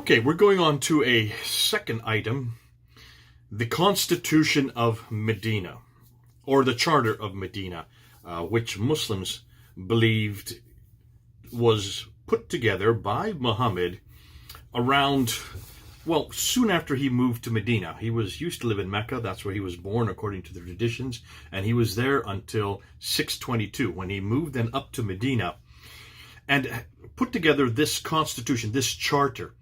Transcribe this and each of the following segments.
Okay, we're going on to a second item, the Constitution of Medina, or the Charter of Medina, which Muslims believed was put together by Muhammad around, well, soon after he moved to Medina. He used to live in Mecca. That's where he was born, according to the traditions, and he was there until 622, when he moved then up to Medina and put together this constitution, this charter.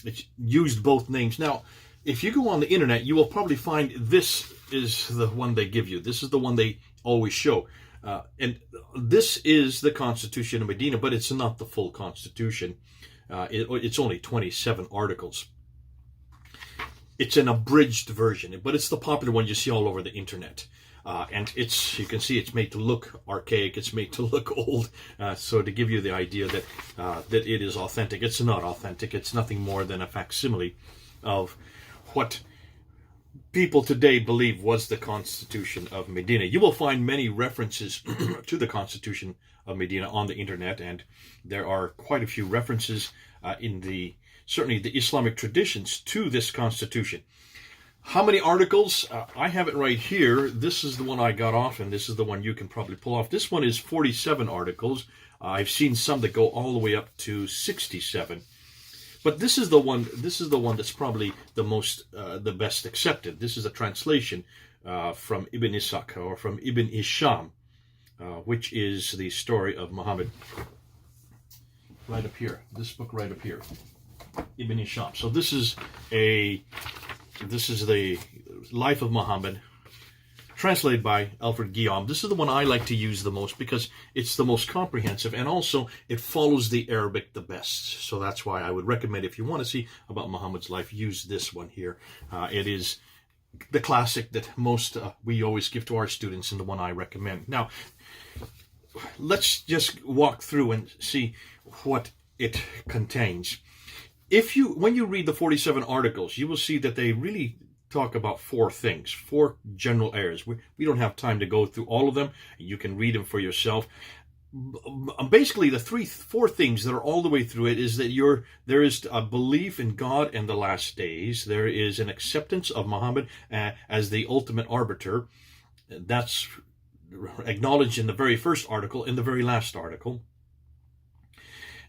It used both names. Now, if you go on the internet, you will probably find this is the one they give you. This is the one they always show. And this is the Constitution of Medina, but it's not the full Constitution. It's only 27 articles. It's an abridged version, but it's the popular one you see all over the internet. And you can see it's made to look archaic, it's made to look old, so to give you the idea that that it is authentic. It's not authentic. It's nothing more than a facsimile of what people today believe was the Constitution of Medina. You will find many references to the Constitution of Medina on the internet, and there are quite a few references in certainly the Islamic traditions to this Constitution. How many articles? I have it right here. This is the one I got off, and this is the one you can probably pull off. This one is 47 articles. I've seen some that go all the way up to 67. But this is the one. This is the one that's probably the best accepted. This is a translation from Ibn Ishaq, or from Ibn Hisham, which is the story of Muhammad. Right up here. This book right up here, Ibn Hisham. So this is the Life of Muhammad, translated by Alfred Guillaume. This is the one I like to use the most because it's the most comprehensive, and also it follows the Arabic the best. So that's why I would recommend, if you want to see about Muhammad's life, use this one here. It is the classic that we always give to our students, and the one I recommend. Now, let's just walk through and see what it contains. When you read the 47 articles, you will see that they really talk about four things, four general areas. We don't have time to go through all of them. You can read them for yourself. Basically, the four things that are all the way through it is that there is a belief in God and the last days. There is an acceptance of Muhammad as the ultimate arbiter. That's acknowledged in the very first article, in the very last article.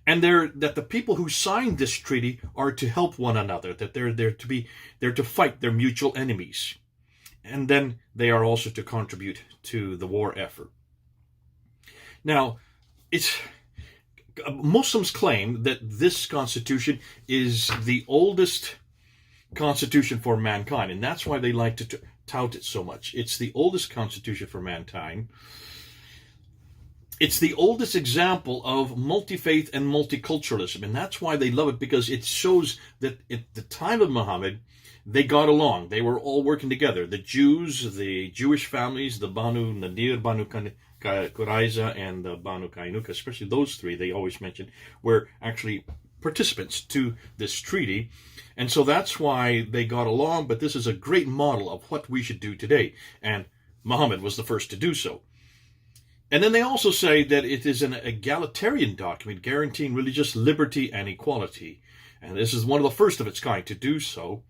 And that the people who signed this treaty are to help one another, that they're to fight their mutual enemies. And then they are also to contribute to the war effort. Now, Muslims claim that this constitution is the oldest constitution for mankind, and that's why they like to tout it so much. It's the oldest constitution for mankind. It's the oldest example of multi-faith and multiculturalism, and that's why they love it, because it shows that at the time of Muhammad, they got along. They were all working together. The Jews, the Jewish families, the Banu Nadir, Banu Qurayza, and the Banu Kainuka, especially those three they always mention, were actually participants to this treaty. And so that's why they got along, but this is a great model of what we should do today, and Muhammad was the first to do so. And then they also say that it is an egalitarian document guaranteeing religious liberty and equality. And this is one of the first of its kind to do so.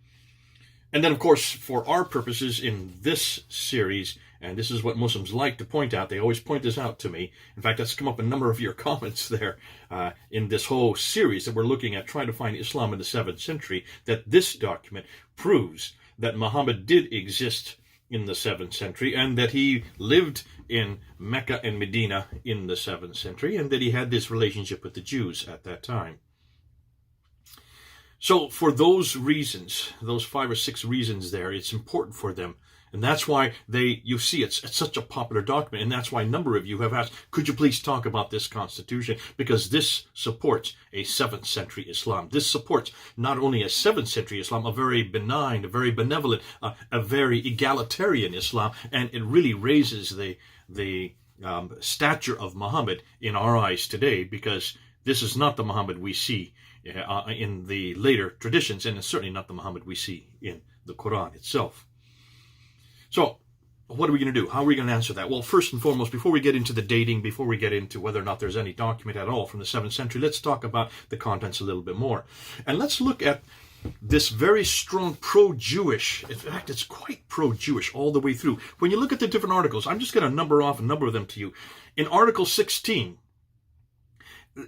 And then, of course, for our purposes in this series, and this is what Muslims like to point out, they always point this out to me. In fact, that's come up in a number of your comments there in this whole series that we're looking at, trying to find Islam in the 7th century, that this document proves that Muhammad did exist in the 7th century, and that he lived in Mecca and Medina in the 7th century, and that he had this relationship with the Jews at that time. So for those reasons, those 5 or 6 reasons there, it's important for them. And that's why you see it's such a popular document. And that's why a number of you have asked, could you please talk about this constitution? Because this supports a 7th century Islam. This supports not only a 7th century Islam, a very benign, a very benevolent, a very egalitarian Islam. And it really raises the stature of Muhammad in our eyes today, because this is not the Muhammad we see in the later traditions, and it's certainly not the Muhammad we see in the Quran itself. So, what are we going to do? How are we going to answer that? Well, first and foremost, before we get into the dating, before we get into whether or not there's any document at all from the 7th century, let's talk about the contents a little bit more. And let's look at this very strong pro-Jewish, in fact, it's quite pro-Jewish all the way through. When you look at the different articles, I'm just going to number off a number of them to you. In Article 16,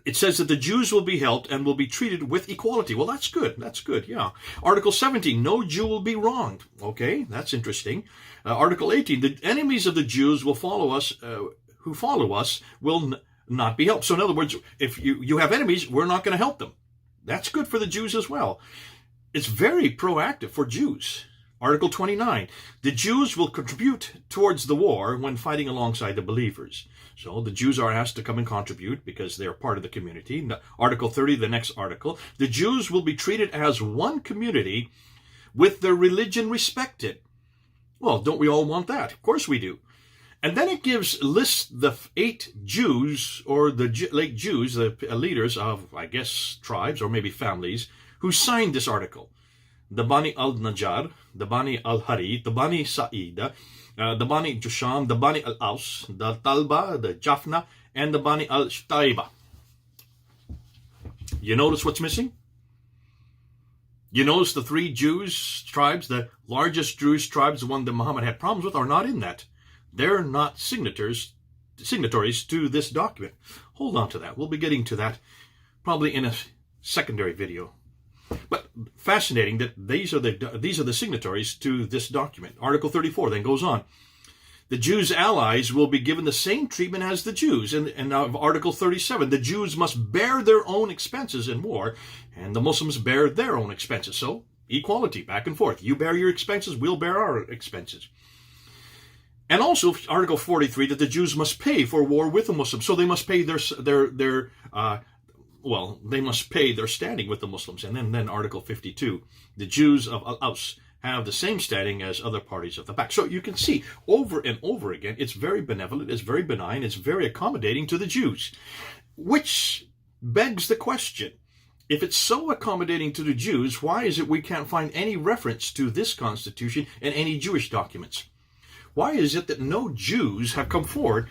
it says that the Jews will be helped and will be treated with equality. Well, that's good. That's good, yeah. Article 17, no Jew will be wronged. Okay, that's interesting. Article 18, the enemies of the Jews will follow us, who follow us will not be helped. So in other words, if you have enemies, we're not going to help them. That's good for the Jews as well. It's very proactive for Jews. Article 29, the Jews will contribute towards the war when fighting alongside the believers. So the Jews are asked to come and contribute because they're part of the community. Article 30, the next article, the Jews will be treated as one community with their religion respected. Well, don't we all want that? Of course we do. And then it lists the 8 Jews, or the late Jews, the leaders of, I guess, tribes or maybe families, who signed this article. The Bani al-Najjar, the Bani al-Hari, the Bani Sa'ida, the Bani Jusham, the Bani al-Aus, the Talba, the Japhna, and the Bani al-Shtaiba. You notice what's missing? You notice the 3 Jews tribes, the largest Jewish tribes, the one that Muhammad had problems with, are not in that. They're not signatories to this document. Hold on to that. We'll be getting to that probably in a secondary video. But fascinating that these are the signatories to this document. Article 34 then goes on. The Jews' allies will be given the same treatment as the Jews. And now Article 37, the Jews must bear their own expenses in war, and the Muslims bear their own expenses. So equality, back and forth. You bear your expenses, we'll bear our expenses. And also Article 43, that the Jews must pay for war with the Muslims. So they must pay they must pay their standing with the Muslims. And then Article 52, the Jews of Al-Aus have the same standing as other parties of the pact. So you can see over and over again, it's very benevolent, it's very benign, it's very accommodating to the Jews. Which begs the question, if it's so accommodating to the Jews, why is it we can't find any reference to this constitution in any Jewish documents? Why is it that no Jews have come forward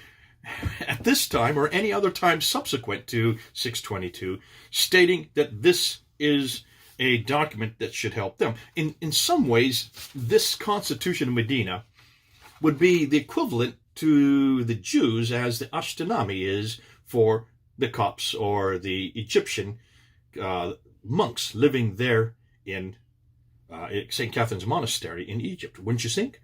at this time or any other time subsequent to 622 stating that this is a document that should help them? In some ways, this Constitution of Medina would be the equivalent to the Jews as the Ashkenazi is for the Copts or the Egyptian monks living there in St. Catherine's Monastery in Egypt. Wouldn't you think?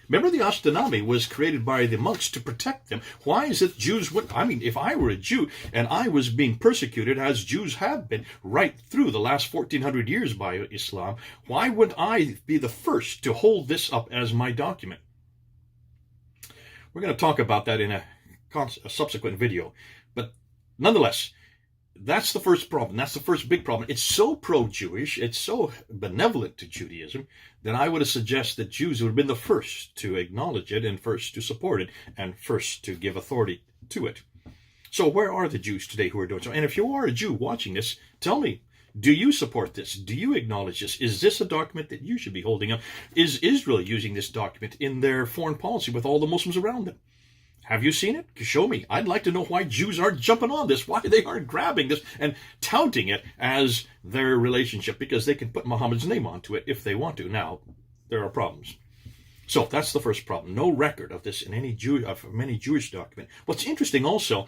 Remember, the Ashkenazi was created by the monks to protect them. Why is it Jews would? I mean, if I were a Jew and I was being persecuted, as Jews have been right through the last 1400 years by Islam, why would I be the first to hold this up as my document? We're going to talk about that in a subsequent video. But nonetheless, that's the first problem. That's the first big problem. It's so pro-Jewish, it's so benevolent to Judaism, that I would suggest that Jews would have been the first to acknowledge it and first to support it and first to give authority to it. So where are the Jews today who are doing so? And if you are a Jew watching this, tell me, do you support this? Do you acknowledge this? Is this a document that you should be holding up? Is Israel using this document in their foreign policy with all the Muslims around them? Have you seen it? Show me. I'd like to know why Jews aren't jumping on this, why they aren't grabbing this and touting it as their relationship, because they can put Muhammad's name onto it if they want to. Now, there are problems. So that's the first problem. No record of this in any Jewish document. What's interesting also,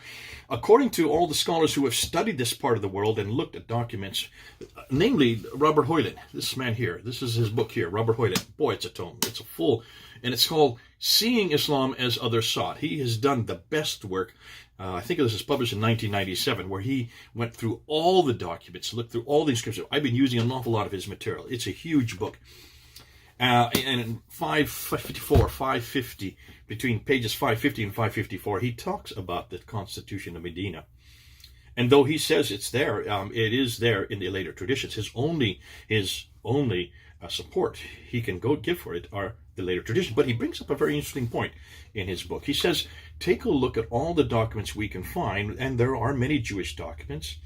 according to all the scholars who have studied this part of the world and looked at documents, namely Robert Hoyland, this man here, this is his book here, Robert Hoyland. Boy, it's a tome. It's a full, and it's called Seeing Islam as Others Saw It. He has done the best work. I think this was published in 1997, where he went through all the documents, looked through all the inscriptions. I've been using an awful lot of his material. It's a huge book. And in 554, 550, between pages 550 and 554, he talks about the Constitution of Medina. And though he says it's there, it is there in the later traditions. His only support he can go give for it are the later traditions. But he brings up a very interesting point in his book. He says, take a look at all the documents we can find, and there are many Jewish documents.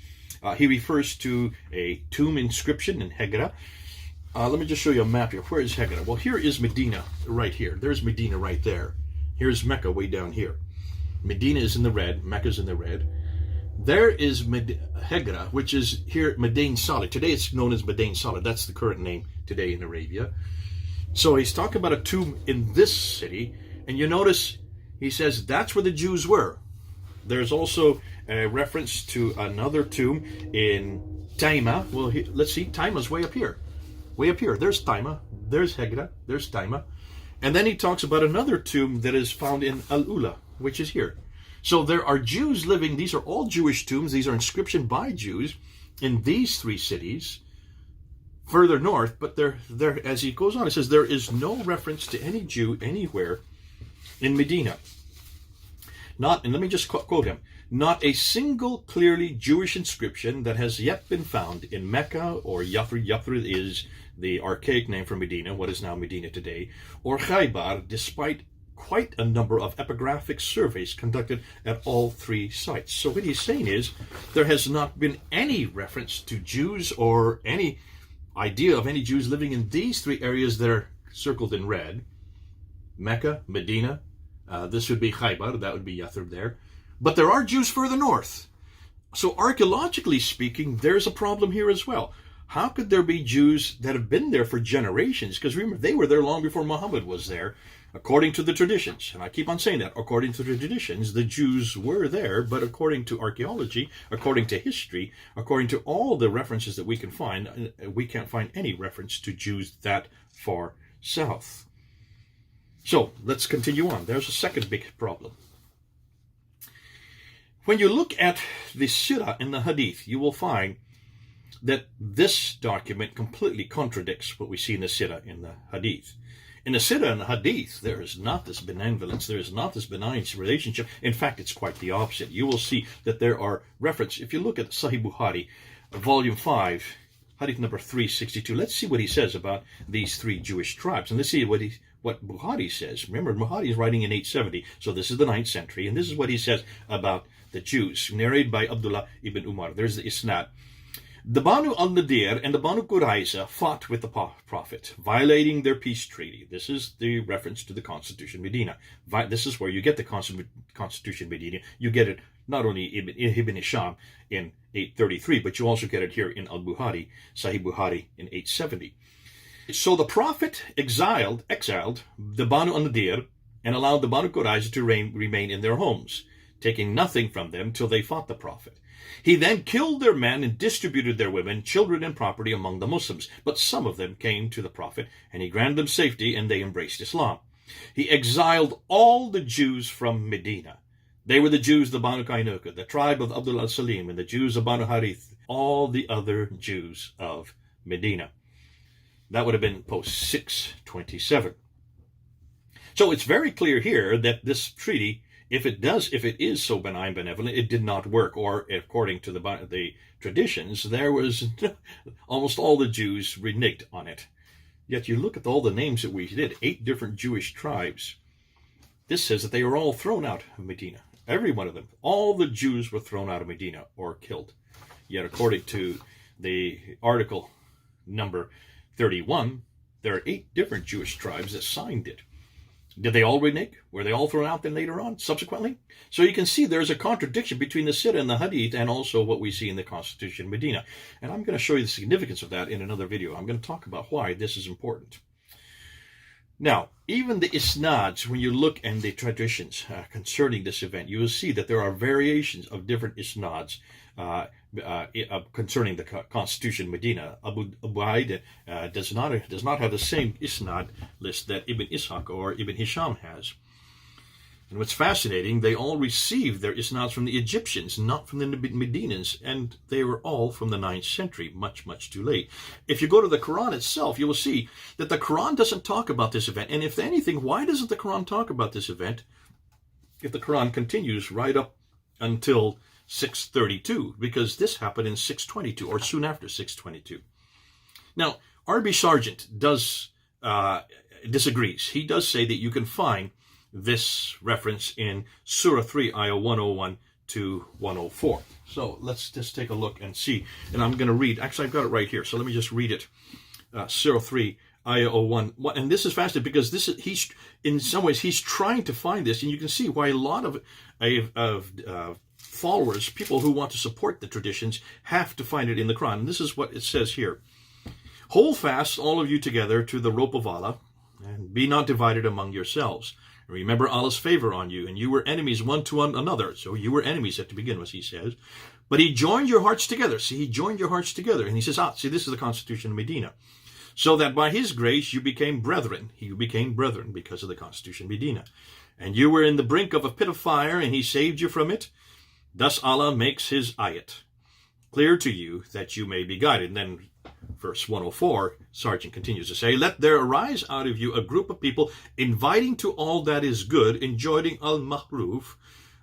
He refers to a tomb inscription in Hegra, Let me just show you a map here. Where is Hegera? Well, here is Medina right here. There's Medina right there. Here's Mecca way down here. Medina is in the red. Mecca is in the red. There is Hegera, which is here at Medina Salih. Today it's known as Medina Salih. That's the current name today in Arabia. So he's talking about a tomb in this city. And you notice he says that's where the Jews were. There's also a reference to another tomb in Taima. Well, let's see. Taima's way up here. Way up here. There's Taima. There's Hegera. There's Taima. And then he talks about another tomb that is found in Al-Ula, which is here. So there are Jews living. These are all Jewish tombs. These are inscriptions by Jews in these three cities further north. But there, as he goes on, it says there is no reference to any Jew anywhere in Medina. Not, and let me just quote him, not a single clearly Jewish inscription that has yet been found in Mecca or Yathrib. Yathrib is the archaic name for Medina, what is now Medina today, or Khaybar, despite quite a number of epigraphic surveys conducted at all three sites. So what he's saying is there has not been any reference to Jews or any idea of any Jews living in these three areas that are circled in red. Mecca, Medina, this would be Khaybar, that would be Yathrib there. But there are Jews further north. So archaeologically speaking, there's a problem here as well. How could there be Jews that have been there for generations? Because remember, they were there long before Muhammad was there, according to the traditions. And I keep on saying that, according to the traditions, the Jews were there, but according to archaeology, according to history, according to all the references that we can find, we can't find any reference to Jews that far south. So let's continue on. There's a second big problem. When you look at the Sirah and the Hadith, you will find that this document completely contradicts what we see in the Sirah and the Hadith. In the Sirah and the Hadith, there is not this benevolence, there is not this benign relationship. In fact, it's quite the opposite. You will see that there are references. If you look at Sahih Bukhari, volume 5, Hadith number 362, let's see what he says about these three Jewish tribes. And let's see what Bukhari says. Remember, Bukhari is writing in 870, so this is the 9th century, and this is what he says about the Jews, narrated by Abdullah ibn Umar. There's the Isnad. The Banu al-Nadir and the Banu Qurayza fought with the Prophet, violating their peace treaty. This is the reference to the Constitution Medina. This is where you get the Constitution Medina. You get it not only in Ibn Hisham in 833, but you also get it here in Al-Bukhari, Sahih Bukhari in 870. So the Prophet exiled the Banu al-Nadir and allowed the Banu Qurayza to remain in their homes, taking nothing from them till they fought the Prophet. He then killed their men and distributed their women, children, and property among the Muslims. But some of them came to the Prophet, and he granted them safety, and they embraced Islam. He exiled all the Jews from Medina. They were the Jews, the Banu Qaynuqa, the tribe of Abdul al-Salim, and the Jews of Banu Harith, all the other Jews of Medina. That would have been post 627. So it's very clear here that this treaty, if it is so benign, benevolent, it did not work. Or according to the traditions, there was almost all the Jews reneged on it. Yet you look at all the names that we did, 8 different Jewish tribes. This says that they were all thrown out of Medina. Every one of them. All the Jews were thrown out of Medina or killed. Yet according to the article number 31, there are 8 different Jewish tribes that signed it. Did they all renege? Were they all thrown out then later on, subsequently? So you can see there's a contradiction between the Sirah and the Hadith and also what we see in the Constitution Medina. And I'm going to show you the significance of that in another video. I'm going to talk about why this is important. Now, even the isnads, when you look at the traditions concerning this event, you will see that there are variations of different isnads concerning the Constitution Medina. Abu Ubaid does not have the same isnad list that Ibn Ishaq or Ibn Hisham has. And what's fascinating, they all received their isnads from the Egyptians, not from the Medinas, and they were all from the 9th century, much, much too late. If you go to the Quran itself, you will see that the Quran doesn't talk about this event. And if anything, why doesn't the Quran talk about this event if the Quran continues right up until 632? Because this happened in 622, or soon after 622. Now, R.B. Sargent disagrees. He does say that you can find this reference in Surah 3, Ayah 101 to 104. So let's just take a look and see. And I'm going to read. Actually, I've got it right here. So let me just read it 03, Ayah 01. And this is fascinating because he's in some ways he's trying to find this, and you can see why a lot of followers, people who want to support the traditions, have to find it in the Quran. And this is what it says here. Hold fast, all of you together, to the rope of Allah, and be not divided among yourselves. Remember Allah's favor on you, and you were enemies one to another. So you were enemies at the beginning, as he says. But he joined your hearts together. See, he joined your hearts together. And he says, see, this is the constitution of Medina. So that by his grace you became brethren. You became brethren because of the constitution of Medina. And you were in the brink of a pit of fire, and he saved you from it. Thus Allah makes his ayat clear to you that you may be guided. And then verse 104, Sargent continues to say, let there arise out of you a group of people inviting to all that is good, enjoining al-mahruf,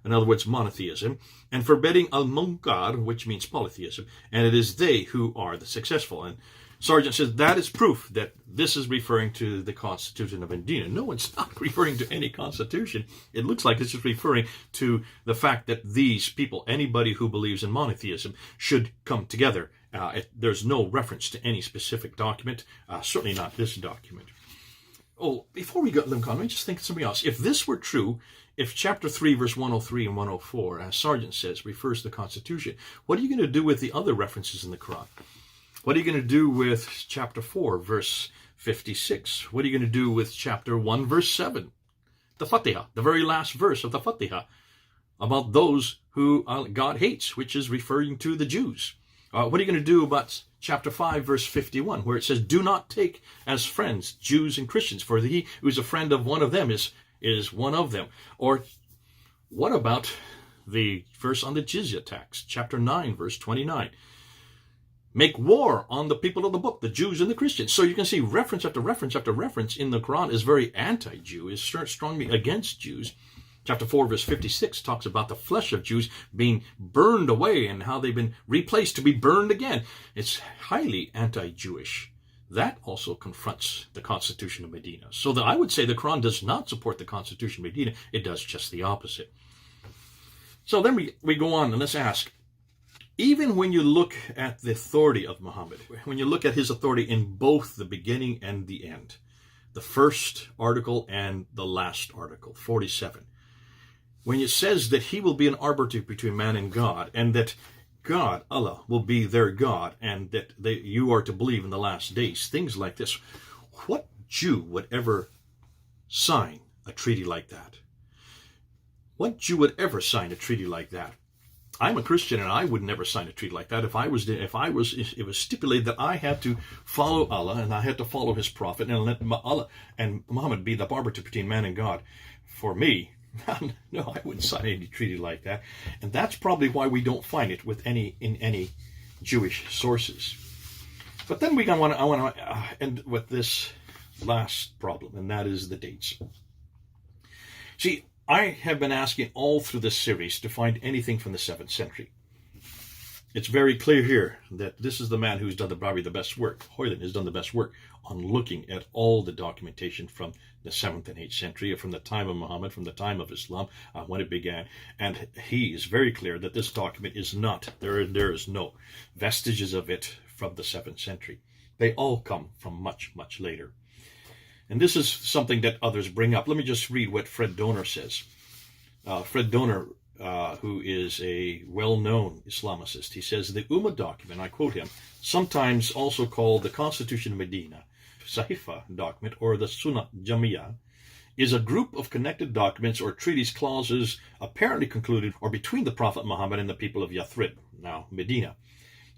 in other words, monotheism, and forbidding al-munkar, which means polytheism, and it is they who are the successful. And Sargent says that is proof that this is referring to the Constitution of Medina. No, it's not referring to any constitution. It looks like it's just referring to the fact that these people, anybody who believes in monotheism, should come together. There's no reference to any specific document, certainly not this document. Oh, before we go, let me just think of something else. If this were true, if chapter 3, verse 103 and 104, as Sargent says, refers to the Constitution, what are you going to do with the other references in the Quran? What are you going to do with chapter 4, verse 56? What are you going to do with chapter 1, verse 7? The Fatiha, the very last verse of the Fatiha, about those who God hates, which is referring to the Jews. What are you going to do about chapter 5, verse 51, where it says, do not take as friends Jews and Christians, for he who is a friend of one of them is one of them. Or what about the verse on the jizya tax, chapter 9, verse 29? Make war on the people of the book, the Jews and the Christians. So you can see reference after reference after reference in the Quran is very anti-Jew, is strongly against Jews. Chapter 4, verse 56 talks about the flesh of Jews being burned away and how they've been replaced to be burned again. It's highly anti-Jewish. That also confronts the Constitution of Medina. So that I would say the Quran does not support the Constitution of Medina. It does just the opposite. So then we go on and let's ask, even when you look at the authority of Muhammad, when you look at his authority in both the beginning and the end, the first article and the last article, 47, when it says that he will be an arbiter between man and God, and that God, Allah, will be their God, and that you are to believe in the last days, things like this, what Jew would ever sign a treaty like that? What Jew would ever sign a treaty like that? I'm a Christian, and I would never sign a treaty like that. If it was stipulated that I had to follow Allah and I had to follow His Prophet and let Allah and Muhammad be the arbiter between man and God, for me, no, I wouldn't sign any treaty like that. And that's probably why we don't find it in any Jewish sources. But then I want to end with this last problem, and that is the dates. See, I have been asking all through this series to find anything from the 7th century. It's very clear here that this is the man who's done probably the best work. Hoyland has done the best work on looking at all the documentation from the 7th and 8th century, from the time of Muhammad, from the time of Islam, when it began. And he is very clear that this document is not, there is no vestiges of it from the 7th century. They all come from much, much later. And this is something that others bring up. Let me just read what Fred Donor says. Fred Donor, who is a well-known Islamicist, he says, the Ummah document, I quote him, sometimes also called the Constitution of Medina, Sahifa document, or the Sunnah Jamiyah, is a group of connected documents or treaties clauses apparently concluded or between the Prophet Muhammad and the people of Yathrib, now Medina.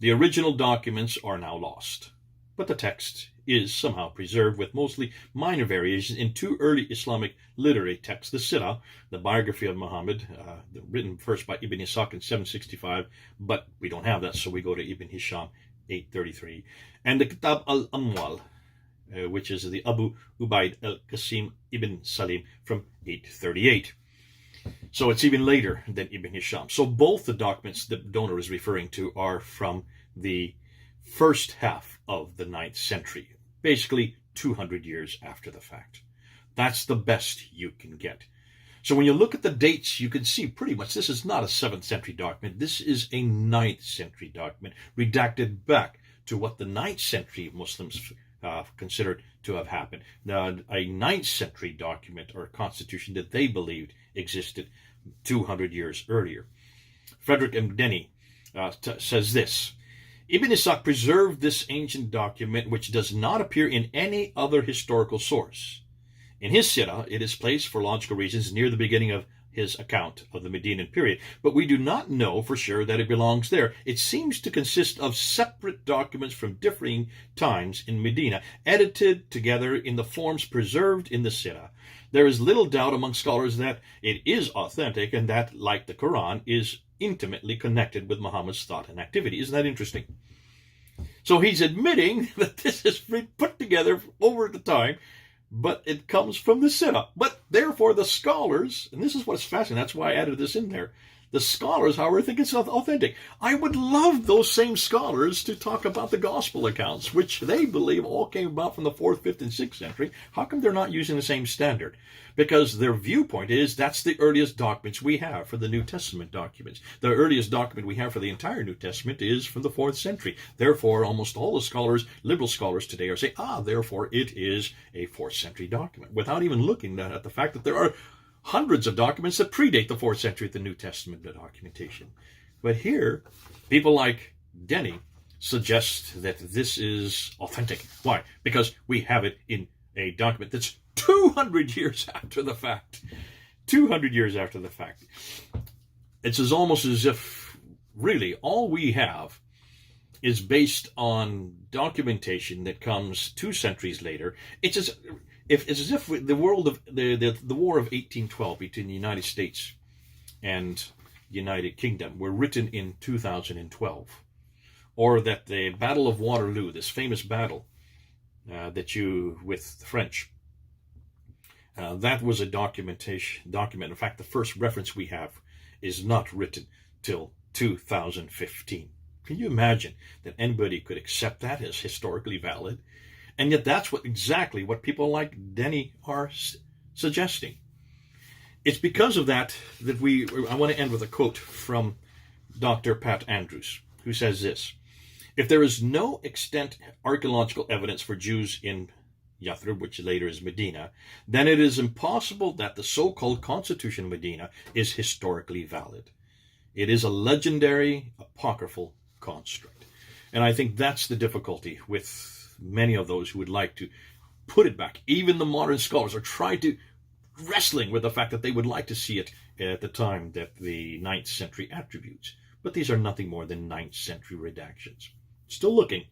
The original documents are now lost, but the text is somehow preserved with mostly minor variations in two early Islamic literary texts, the Sirah, the biography of Muhammad, written first by Ibn Ishaq in 765, but we don't have that, so we go to Ibn Hisham, 833, and the Kitab al-Amwal, which is the Abu Ubaid al-Qasim ibn Salim from 838. So it's even later than Ibn Hisham. So both the documents that Donor is referring to are from the first half of the 9th century, basically 200 years after the fact. That's the best you can get. So when you look at the dates, you can see pretty much this is not a 7th century document. This is a 9th century document, redacted back to what the 9th century Muslims considered to have happened. Now, a 9th century document or constitution that they believed existed 200 years earlier. Frederick M. Denny says this: Ibn Ishaq preserved this ancient document which does not appear in any other historical source. In his Sirah, it is placed for logical reasons near the beginning of his account of the Medinan period, but we do not know for sure that it belongs there. It seems to consist of separate documents from differing times in Medina, edited together in the forms preserved in the Sirah. There is little doubt among scholars that it is authentic and that, like the Quran, is intimately connected with Muhammad's thought and activity. Isn't that interesting? So he's admitting that this is put together over the time, but it comes from the Sirah. But therefore the scholars, and this is what's fascinating, that's why I added this in there, the scholars, however, think it's authentic. I would love those same scholars to talk about the gospel accounts, which they believe all came about from the 4th, 5th, and 6th century. How come they're not using the same standard? Because their viewpoint is that's the earliest documents we have for the New Testament documents. The earliest document we have for the entire New Testament is from the 4th century. Therefore, almost all the scholars, liberal scholars today, are saying, therefore it is a 4th century document, without even looking at the fact that there are hundreds of documents that predate the 4th century, the New Testament documentation. But here, people like Denny suggest that this is authentic. Why? Because we have it in a document that's 200 years after the fact. 200 years after the fact. It's almost as if, really, all we have is based on documentation that comes 2 centuries later. It's as if the world of the War of 1812 between the United States and the United Kingdom were written in 2012, or that the Battle of Waterloo, this famous battle with the French, that was a document. In fact, the first reference we have is not written till 2015. Can you imagine that anybody could accept that as historically valid? And yet that's exactly what people like Denny are suggesting. It's because of that I want to end with a quote from Dr. Pat Andrews, who says this: If there is no extant archaeological evidence for Jews in Yathrib, which later is Medina, then it is impossible that the so-called Constitution of Medina is historically valid. It is a legendary, apocryphal construct. And I think that's the difficulty with many of those who would like to put it back. Even the modern scholars are wrestling with the fact that they would like to see it at the time that the 9th century attributes. But these are nothing more than 9th century redactions. Still looking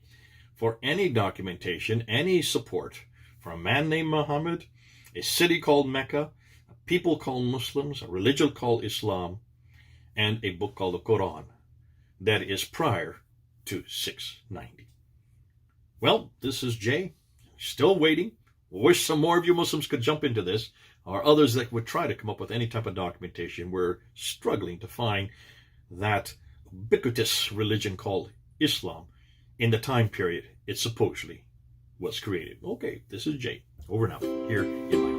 for any documentation, any support for a man named Muhammad, a city called Mecca, a people called Muslims, a religion called Islam, and a book called the Quran that is prior to 690. Well, this is Jay, still waiting. Wish some more of you Muslims could jump into this, or others that would try to come up with any type of documentation. We're struggling to find that ubiquitous religion called Islam in the time period it supposedly was created. Okay, this is Jay, over and out, here in my